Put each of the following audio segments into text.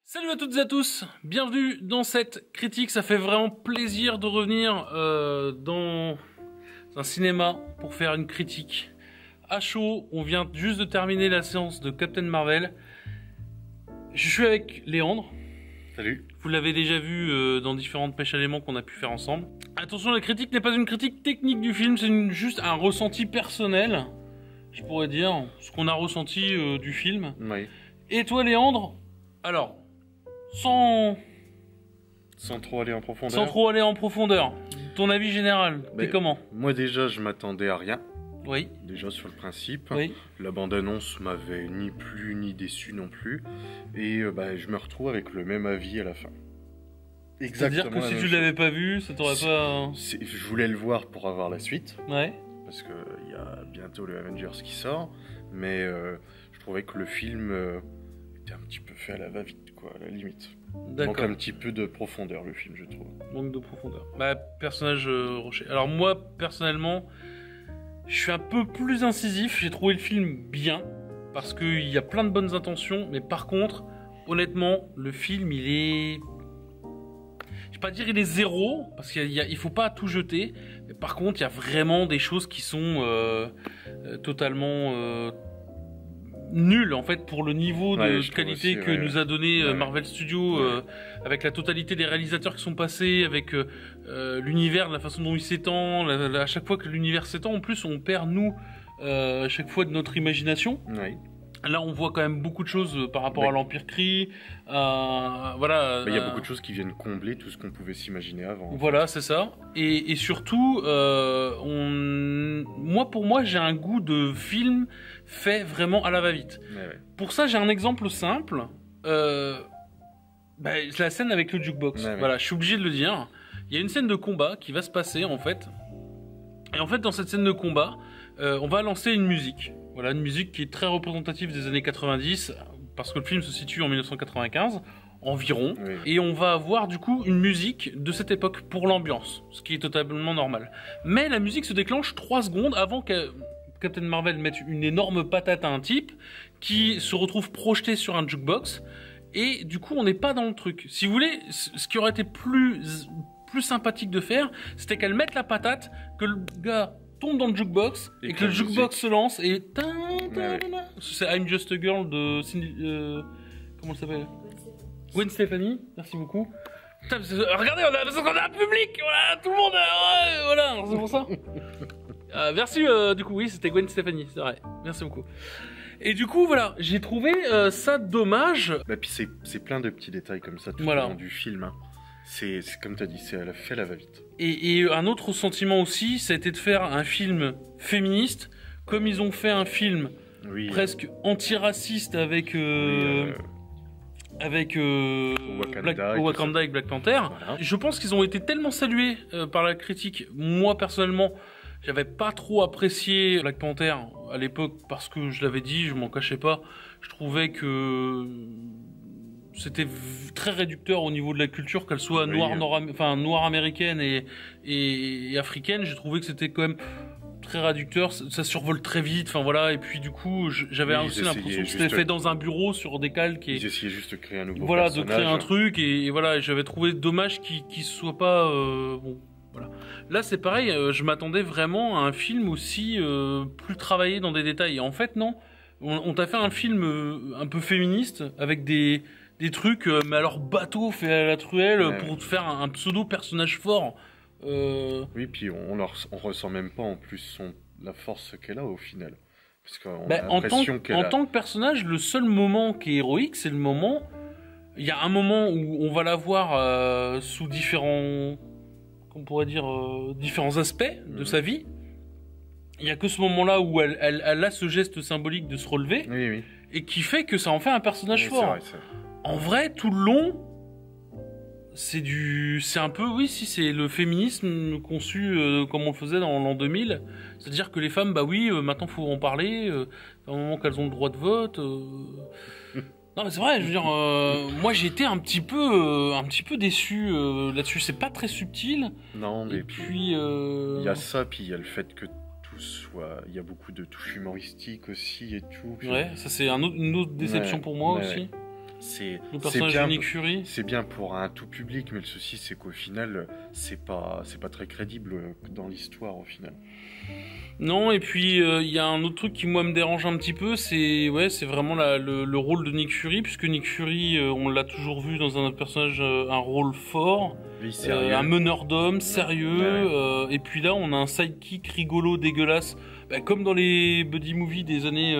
Salut à toutes et à tous, bienvenue dans cette critique, ça fait vraiment plaisir de revenir dans un cinéma pour faire une critique à chaud. On vient juste de terminer la séance de Captain Marvel. Je suis avec Léandre. Salut. Vous l'avez déjà vu dans différentes pêches à l'éléments qu'on a pu faire ensemble. Attention, la critique n'est pas une critique technique du film, c'est juste un ressenti personnel, je pourrais dire, ce qu'on a ressenti du film. Oui. Et toi Léandre, alors... Sans trop aller en profondeur. Sans trop aller en profondeur. Ton avis général, t'es comment? Moi déjà, je m'attendais à rien. Oui. Déjà sur le principe. Oui. La bande-annonce m'avait ni plu ni déçu non plus. Et je me retrouve avec le même avis à la fin. Exactement. C'est-à-dire que si tu l'avais pas vu, ça t'aurait pas... Je voulais le voir pour avoir la suite. Ouais. Parce qu'il y a bientôt le Avengers qui sort. Mais je trouvais que le film était un petit peu fait à la va-vite, quoi, à la limite. Manque un petit peu de profondeur, le film, je trouve. Manque de profondeur. Personnage Rocher. Alors moi, personnellement, je suis un peu plus incisif. J'ai trouvé le film bien, parce qu'il y a plein de bonnes intentions. Mais par contre, honnêtement, le film, il est... Je vais pas dire il est zéro, parce qu'il faut pas tout jeter. Mais par contre, il y a vraiment des choses qui sont totalement... nul en fait pour le niveau de qualité que nous a donné Marvel Studios, avec la totalité des réalisateurs qui sont passés, avec l'univers, la façon dont il s'étend, à chaque fois que l'univers s'étend, en plus on perd nous à chaque fois de notre imagination. Oui. Là on voit quand même beaucoup de choses par rapport à l'Empire Kree, voilà. Il y a beaucoup de choses qui viennent combler tout ce qu'on pouvait s'imaginer avant. Voilà, c'est ça. Et surtout, pour moi, j'ai un goût de film fait vraiment à la va-vite. Ouais. Pour ça, j'ai un exemple simple. C'est la scène avec le jukebox. Voilà, je suis obligé de le dire. Il y a une scène de combat qui va se passer, en fait. Et en fait, dans cette scène de combat, on va lancer une musique. Voilà, une musique qui est très représentative des années 90, parce que le film se situe en 1995, environ. Oui. Et on va avoir, du coup, une musique de cette époque pour l'ambiance, ce qui est totalement normal. Mais la musique se déclenche 3 secondes avant que Captain Marvel mette une énorme patate à un type, qui se retrouve projeté sur un jukebox, et du coup, on n'est pas dans le truc. Si vous voulez, ce qui aurait été plus sympathique de faire, c'était qu'elle mette la patate, que le gars tombe dans le jukebox et que le jukebox se lance et c'est I'm Just a Girl de Cindy, comment elle s'appelle? Gwen Stefani. Merci beaucoup. Putain, regardez, on a un public, voilà, tout le monde, voilà, c'est pour ça. Merci, du coup, oui, c'était Gwen Stefani, c'est vrai. Merci beaucoup. Et du coup, voilà, j'ai trouvé ça dommage. Puis c'est plein de petits détails comme ça tout au long du film. Hein. C'est comme tu as dit, c'est fait la va-vite. Et un autre sentiment aussi, ça a été de faire un film féministe, comme ils ont fait un film presque antiraciste avec Wakanda avec Black Panther. Voilà. Je pense qu'ils ont été tellement salués par la critique. Moi, personnellement, j'avais pas trop apprécié Black Panther à l'époque parce que je l'avais dit, je m'en cachais pas. Je trouvais que c'était très réducteur au niveau de la culture, qu'elle soit noire américaine et africaine. J'ai trouvé que c'était quand même très réducteur, ça survole très vite, enfin voilà, et puis du coup j'avais aussi l'impression que c'était fait dans un bureau sur des calques. Ils essayaient juste de créer un nouveau personnage. De créer un truc, et voilà, j'avais trouvé dommage qu'il soit pas... bon, voilà. Là c'est pareil, je m'attendais vraiment à un film aussi plus travaillé dans des détails, et en fait non, on t'a fait un film un peu féministe, avec des trucs, mais alors bateau fait à la truelle, pour te faire un pseudo personnage fort. Oui, puis on ressent même pas en plus la force qu'elle a au final. Parce qu'on a en l'impression tant que personnage, le seul moment qui est héroïque, c'est le moment... Il y a un moment où on va la voir sous différents... qu'on pourrait dire différents aspects de sa vie. Il y a que ce moment-là où elle a ce geste symbolique de se relever, et qui fait que ça en fait un personnage fort. C'est vrai. En vrai, tout le long... c'est un peu, c'est le féminisme conçu comme on le faisait dans l'an 2000. C'est-à-dire que les femmes, maintenant faut en parler, à un moment qu'elles ont le droit de vote. Non mais c'est vrai, je veux dire, moi j'ai été un petit peu déçu là-dessus. C'est pas très subtil. Non, mais puis il y a ça, puis il y a le fait que il y a beaucoup de touches humoristiques aussi et tout. Puis... Ouais, ça c'est une autre déception pour moi aussi. le personnage de Nick Fury. C'est bien pour un tout public, mais le souci c'est qu'au final, c'est pas très crédible dans l'histoire au final. Non, et puis il y a un autre truc qui moi me dérange un petit peu, c'est vraiment le rôle de Nick Fury, puisque Nick Fury, on l'a toujours vu dans un autre personnage, un rôle fort, un meneur d'hommes, sérieux, et puis là on a un sidekick rigolo, dégueulasse, comme dans les buddy movies des années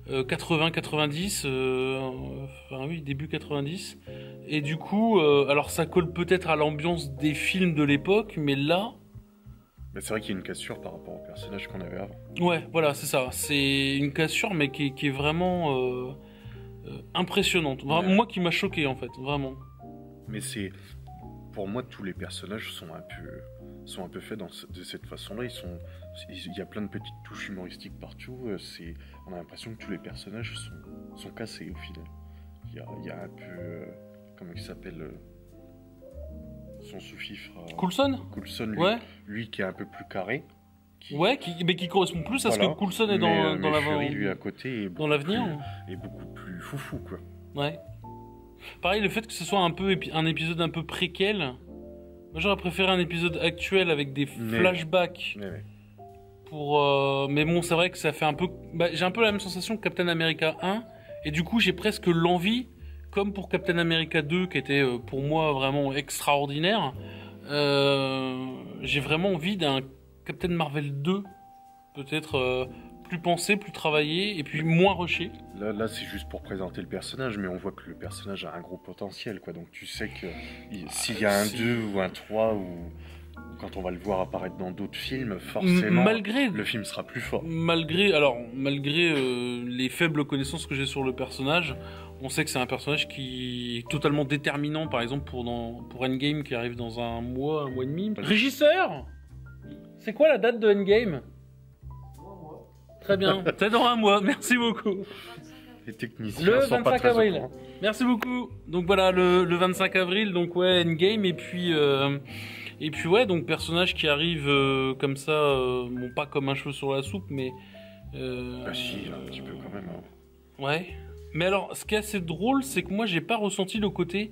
80-90, début 90, et du coup, alors ça colle peut-être à l'ambiance des films de l'époque, mais là... Mais c'est vrai qu'il y a une cassure par rapport au personnage qu'on avait avant. Ouais, voilà, c'est ça. C'est une cassure, mais qui est vraiment impressionnante. Moi, qui m'a choqué, en fait, vraiment. Mais pour moi, tous les personnages sont un peu faits de cette façon-là. Il y a plein de petites touches humoristiques partout. On a l'impression que tous les personnages sont cassés au final. Il y a un peu... comment il s'appelle son sous-fifre. Coulson, lui qui est un peu plus carré. Mais qui correspond plus à ce que Coulson est dans la Fury, lui à côté, dans l'avenir. Et beaucoup plus foufou, quoi. Ouais. Pareil, le fait que ce soit un épisode un peu préquel. Moi, j'aurais préféré un épisode actuel avec des flashbacks. Mais bon, c'est vrai que ça fait un peu... j'ai un peu la même sensation que Captain America 1. Et du coup, j'ai presque l'envie... Comme pour Captain America 2, qui était pour moi vraiment extraordinaire, j'ai vraiment envie d'un Captain Marvel 2, peut-être plus pensé, plus travaillé, et puis moins rushé. Là, c'est juste pour présenter le personnage, mais on voit que le personnage a un gros potentiel, quoi. Donc tu sais que s'il y a un 2 ou un 3, ou quand on va le voir apparaître dans d'autres films, forcément, le film sera plus fort. Malgré les faibles connaissances que j'ai sur le personnage, on sait que c'est un personnage qui est totalement déterminant, par exemple pour Endgame qui arrive dans un mois et demi. Régisseur, c'est quoi la date de Endgame? Très bien, c'est dans un mois, merci beaucoup. Les techniciens le sont 25 pas très avril. Merci beaucoup. Donc voilà, le 25 avril, donc Endgame, et puis donc personnage qui arrive comme ça, bon pas comme un cheveu sur la soupe, mais... si, un petit peu quand même. Ouais. Mais alors, ce qui est assez drôle, c'est que moi, j'ai pas ressenti le côté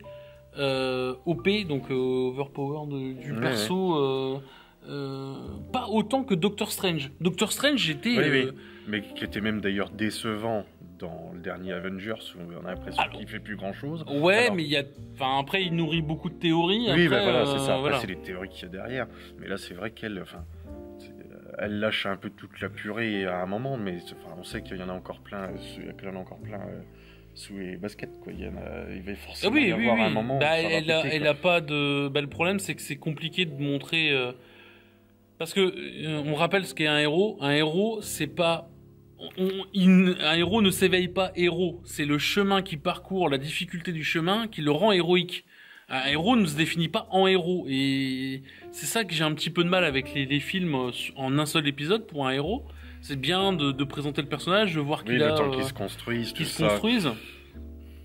OP, donc overpower du perso, pas autant que Doctor Strange. Doctor Strange, j'étais... Oui, mais qui était même d'ailleurs décevant dans le dernier Avengers, où on a l'impression qu'il fait plus grand-chose. Ouais, alors... mais après, il nourrit beaucoup de théories. Oui, après, voilà, c'est ça. Après, c'est les théories qu'il y a derrière. Mais là, c'est vrai qu'elle... elle lâche un peu toute la purée à un moment, mais on sait qu'il y en a encore plein, sous les baskets, quoi. Il va forcément y avoir un moment. Elle a pas de. Le problème, c'est que c'est compliqué de montrer. Parce que on rappelle ce qu'est un héros. Un héros, c'est pas. Un héros ne s'éveille pas héros. C'est le chemin qu'il parcourt, la difficulté du chemin, qui le rend héroïque. Un héros ne se définit pas en héros, et c'est ça que j'ai un petit peu de mal avec les films en un seul épisode pour un héros. C'est bien de présenter le personnage, de voir qu'il le temps qu'il se construise,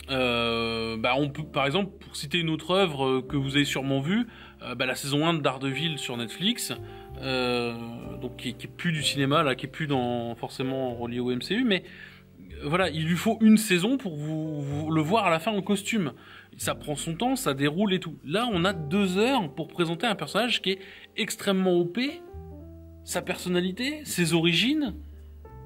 on peut, par exemple, pour citer une autre œuvre que vous avez sûrement vue, la saison 1 de Daredevil sur Netflix, donc qui est plus du cinéma, là, qui est plus forcément relié au MCU, mais voilà, il lui faut une saison pour vous le voir à la fin en costume. Ça prend son temps, ça déroule et tout. Là, on a 2 heures pour présenter un personnage qui est extrêmement OP, sa personnalité, ses origines,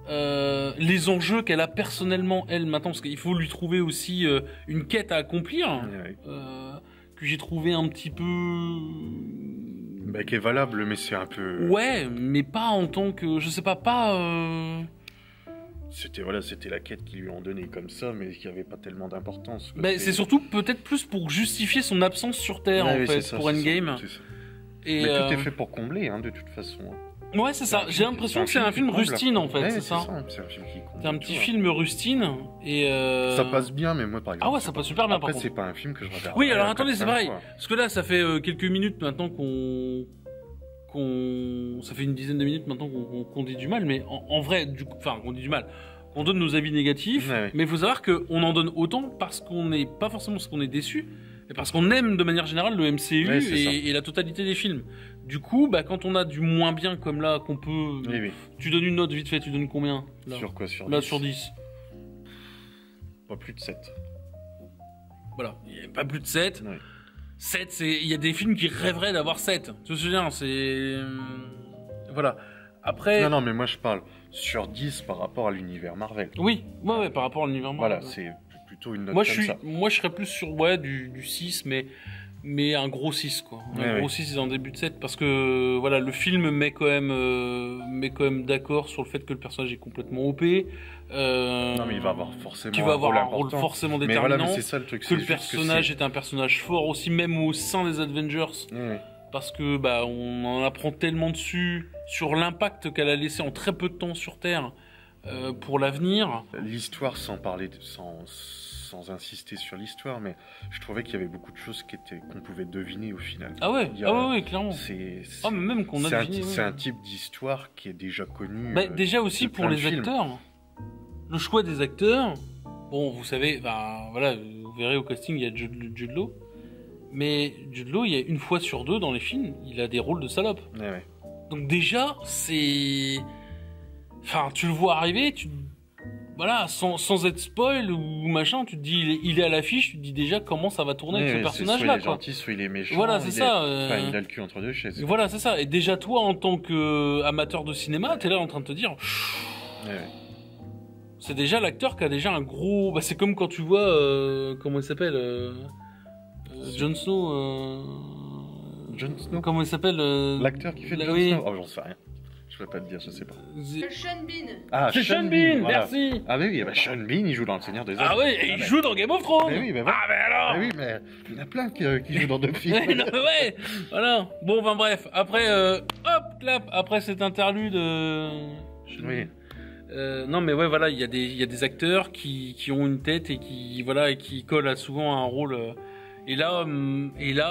les enjeux qu'elle a personnellement, elle, maintenant, parce qu'il faut lui trouver aussi une quête à accomplir, que j'ai trouvé un petit peu... qui est valable, mais c'est un peu... Ouais, mais pas en tant que... Je sais pas... C'était la quête qu'ils lui ont donnée comme ça, mais qui avait pas tellement d'importance. C'est surtout peut-être plus pour justifier son absence sur Terre, pour Endgame. C'est ça. Mais tout est fait pour combler, de toute façon. Ouais, c'est ça. J'ai l'impression que c'est un film rustine, en fait, c'est ça. C'est un film qui comble. C'est un petit film rustine, et ça passe bien, mais moi, par exemple... Ah ouais, ça passe super bien, après, c'est pas un film que je regarde. Oui, alors attendez, c'est pareil. Parce que là, ça fait quelques minutes maintenant ça fait une dizaine de minutes maintenant qu'on dit du mal, mais en vrai, qu'on dit du mal, qu'on donne nos avis négatifs, mais il faut savoir qu'on en donne autant parce qu'on n'est pas forcément parce qu'on est déçu, mais parce qu'on aime de manière générale le MCU et la totalité des films. Du coup, quand on a du moins bien comme là, qu'on peut... Tu donnes une note vite fait, tu donnes combien là? Sur quoi? Sur 10 Pas plus de 7. Voilà, il n'y a pas plus de 7. Ouais. 7, il y a des films qui rêveraient d'avoir 7. Tu te souviens, c'est... Voilà. Après... Non, mais moi je parle sur 10 par rapport à l'univers Marvel. Oui, ouais, par rapport à l'univers Marvel. Voilà, c'est plutôt une note moi, comme ça. Moi, je serais plus sur du 6, mais un gros 6, quoi. Un gros 6 en début de 7, parce que voilà, le film met quand même d'accord sur le fait que le personnage est complètement OP. Non, mais il va avoir forcément tu vas avoir un rôle forcément déterminant. Mais voilà, mais c'est ça le truc. Que le personnage est un personnage fort aussi, même au sein des Avengers. Parce que on en apprend tellement dessus, sur l'impact qu'elle a laissé en très peu de temps sur Terre pour l'avenir. L'histoire, sans insister sur l'histoire, mais je trouvais qu'il y avait beaucoup de choses qu'on pouvait deviner au final. Ah ouais, ouais, clairement. Mais même qu'on a deviné. C'est un type d'histoire qui est déjà connu. Déjà aussi pour les acteurs. Le choix des acteurs. Bon, vous savez, voilà, vous verrez au casting, il y a Jude Law. Mais Jude Law, il y a une fois sur 2 dans les films, il a des rôles de salope. Ouais. Donc déjà, c'est... Enfin, tu le vois arriver, voilà, sans être spoil ou machin, tu te dis, il est à l'affiche, tu te dis déjà comment ça va tourner avec ce personnage-là. Soit il est gentil, soit il est méchant. Voilà, c'est ça. Il a le cul entre deux chaises. Voilà, c'est ça. Et déjà, toi, en tant qu'amateur de cinéma, t'es là en train de te dire... C'est déjà l'acteur qui a déjà un gros... c'est comme quand tu vois... comment il s'appelle Jon Snow. Jon Snow. Comment il s'appelle l'acteur qui fait Jon Snow. Oh, j'en sais rien. Je peux pas te dire, je sais pas. Sean Bean. Ah, c'est Sean Bean, voilà. Merci. Ah oui, Sean Bean, il joue dans Le Seigneur des Anneaux. Ah oui, et il joue dans Game of Thrones. Oui, voilà. Ah mais alors. Oui, mais il y en a plein qui jouent dans 2 films. Ouais, voilà. Bon, bref. Après, hop, clap. Après cet interlude. Oui. Non mais ouais, voilà, il y a des acteurs qui ont une tête et qui collent souvent à un rôle. Et là,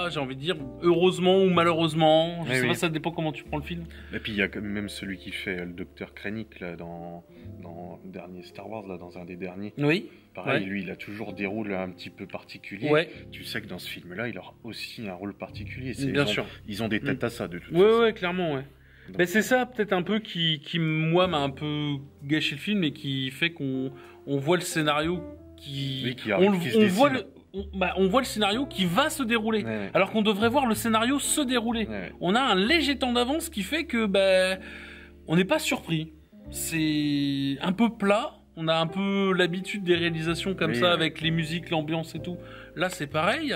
j'ai envie de dire, heureusement ou malheureusement, je sais pas, ça dépend comment tu prends le film. Et puis il y a même celui qui fait le docteur Krennic là dans le dernier Star Wars là, dans un des derniers. Oui. Pareil, lui, il a toujours des rôles un petit peu particuliers. Ouais. Tu sais que dans ce film-là, il aura aussi un rôle particulier. Bien sûr. Ils ont des têtes à ça de toute façon. Ouais, clairement, ouais. Donc, c'est ça peut-être un peu qui moi m'a un peu gâché le film et qui fait qu'on voit le scénario on voit le scénario qui va se dérouler, alors qu'on devrait voir le scénario se dérouler. On a un léger temps d'avance qui fait que on n'est pas surpris. C'est un peu plat. On a un peu l'habitude des réalisations comme ça, avec les musiques, l'ambiance et tout. Là, c'est pareil.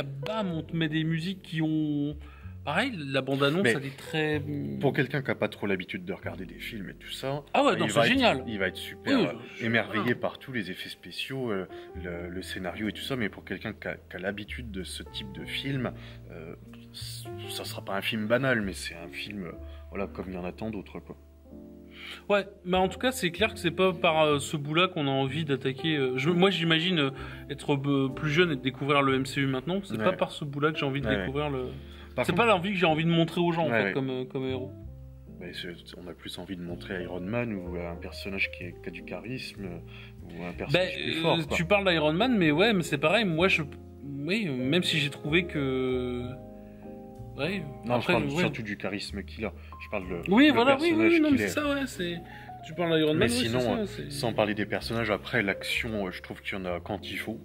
On te met des musiques qui ont... Pareil, la bande-annonce, elle est très... Pour quelqu'un qui n'a pas trop l'habitude de regarder des films et tout ça... Ah ouais, c'est génial. Il va être super émerveillé par tous les effets spéciaux, le scénario et tout ça, mais pour quelqu'un qui a l'habitude de ce type de film, ça sera pas un film banal, mais c'est un film comme il y en a tant d'autres, quoi. Ouais, mais en tout cas, c'est clair que c'est pas par ce bout-là qu'on a envie d'attaquer. Moi, j'imagine être plus jeune et de découvrir le MCU maintenant. C'est pas par ce bout-là que j'ai envie de découvrir le... C'est pas l'envie que j'ai envie de montrer aux gens, en fait, comme héros. On a plus envie de montrer Iron Man ou un personnage qui a du charisme ou un personnage plus fort. Quoi. Tu parles d'Iron Man, mais mais c'est pareil. Moi, même si j'ai trouvé que... Ouais. Non, après, je parle surtout du charisme qu'il a. Je parle de personnage qu'il est. C'est ça, ouais. Tu parles d'Iron Man, mais sinon, sans parler des personnages, après, l'action, je trouve qu'il y en a quand il faut.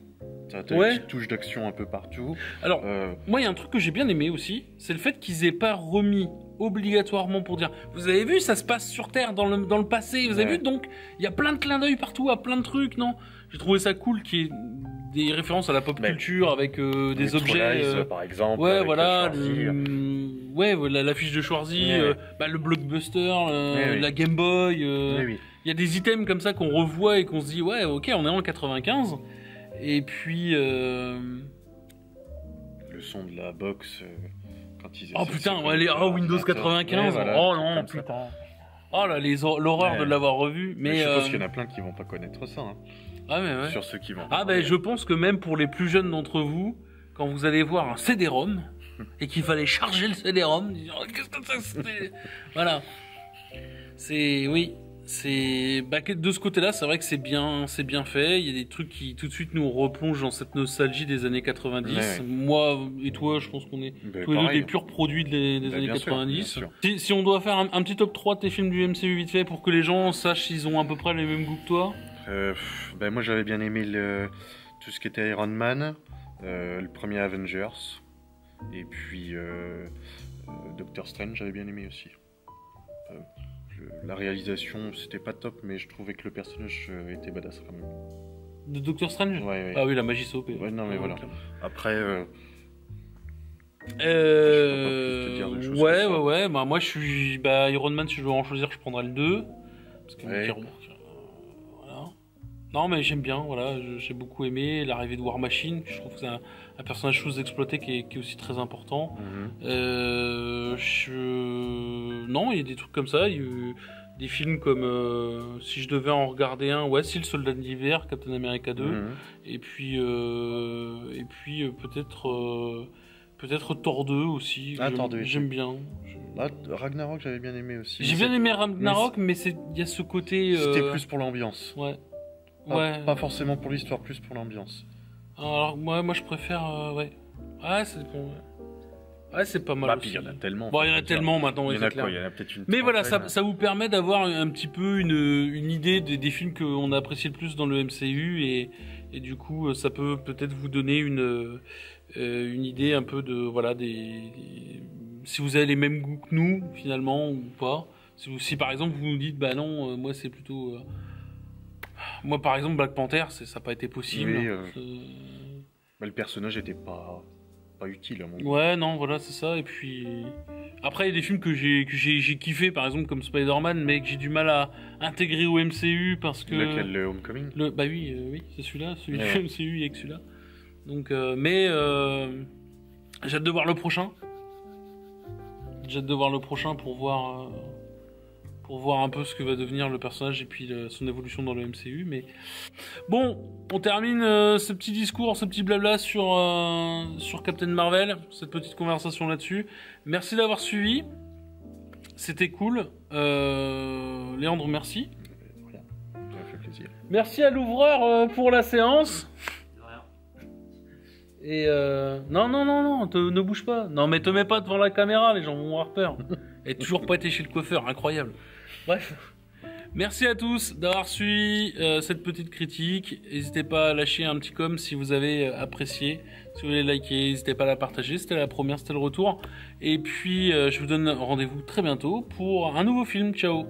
T'as une petite touche d'action un peu partout. Alors, moi, il y a un truc que j'ai bien aimé aussi, c'est le fait qu'ils aient pas remis obligatoirement pour dire « Vous avez vu, ça se passe sur Terre dans le passé, vous avez vu ?» Donc, il y a plein de clins d'œil partout à plein de trucs, non? J'ai trouvé ça cool qu'il y ait des références à la pop culture avec des objets... par exemple. Ouais, voilà. L'affiche de Schwarzy, le blockbuster, la Game Boy. Il y a des items comme ça qu'on revoit et qu'on se dit « Ouais, ok, on est en 95 ». Et puis... Le son de la box... quand ils Windows 95, oh non, putain. Oh là, l'horreur de l'avoir revu. Mais je suppose qu'il y en a plein qui vont pas connaître ça. Hein. Ah mais ouais. Sur ceux qui vont. Je pense que même pour les plus jeunes d'entre vous, quand vous allez voir un CD-ROM et qu'il fallait charger le CD-ROM, qu'est-ce que c'était Voilà. De ce côté-là, c'est vrai que c'est bien fait. Il y a des trucs qui tout de suite nous replongent dans cette nostalgie des années 90. Ouais. Moi et toi, je pense qu'on est tous les deux des purs produits des années 90. Sûr. Si on doit faire un petit top 3 de tes films du MCU vite fait pour que les gens sachent s'ils ont à peu près les mêmes goûts que toi. Moi j'avais bien aimé tout ce qui était Iron Man. le premier Avengers, et puis Doctor Strange, j'avais bien aimé aussi. La réalisation, c'était pas top, mais je trouvais que le personnage était badass quand même. De Doctor Strange? Ouais. Ah oui, la magie SOP. Ouais, non, mais voilà. Après, ouais. Bah, moi, je suis Iron Man. Si je dois en choisir, je prendrais le 2. Parce que voilà. Non, mais j'aime bien. Voilà, j'ai beaucoup aimé l'arrivée de War Machine. Je trouve que c'est un personnage sous-exploité qui est aussi très important. Non, il y a des trucs comme ça. Il y a eu des films comme si je devais en regarder un, si le Soldat de l'hiver, Captain America 2, et puis peut-être Thor 2 aussi. Thor 2, j'aime bien. Ragnarok, j'avais bien aimé aussi. J'ai bien aimé Ragnarok, mais il y a ce côté. C'était plus pour l'ambiance. Ouais. Pas forcément pour l'histoire, plus pour l'ambiance. Alors moi je préfère c'est bon. Ouais, c'est pas mal. Puis il y en a tellement. Bon, il y en a tellement maintenant. Il y en a quoi ? Il y en a peut-être une. Mais voilà, ça vous permet d'avoir un petit peu une idée des films qu'on apprécie le plus dans le MCU et du coup ça peut peut-être vous donner une idée un peu de si vous avez les mêmes goûts que nous finalement ou pas. Si par exemple vous nous dites non, moi c'est plutôt moi par exemple Black Panther ça n'a pas été possible. Le personnage était pas utile à mon goût. Ouais, non, voilà, c'est ça. Et puis après il y a des films que j'ai kiffé, par exemple comme Spider-Man, mais que j'ai du mal à intégrer au MCU parce que lequel, le Homecoming. Oui, c'est celui-là, celui du MCU, il y a que celui-là. Donc j'ai hâte de voir le prochain. Pour voir un peu ce que va devenir le personnage et puis son évolution dans le MCU. Mais bon, on termine ce petit discours, ce petit blabla sur Captain Marvel, cette petite conversation là-dessus. Merci d'avoir suivi, c'était cool. Léandre, merci. Rien, ça m'a fait plaisir. Merci à l'ouvreur pour la séance. Et non, ne bouge pas. Non, mais te mets pas devant la caméra, les gens vont avoir peur. Et toujours pas été chez le coiffeur, incroyable. Bref, merci à tous d'avoir suivi cette petite critique. N'hésitez pas à lâcher un petit com si vous avez apprécié. Si vous voulez liker, n'hésitez pas à la partager. C'était la première, c'était le retour. Et puis, je vous donne rendez-vous très bientôt pour un nouveau film. Ciao.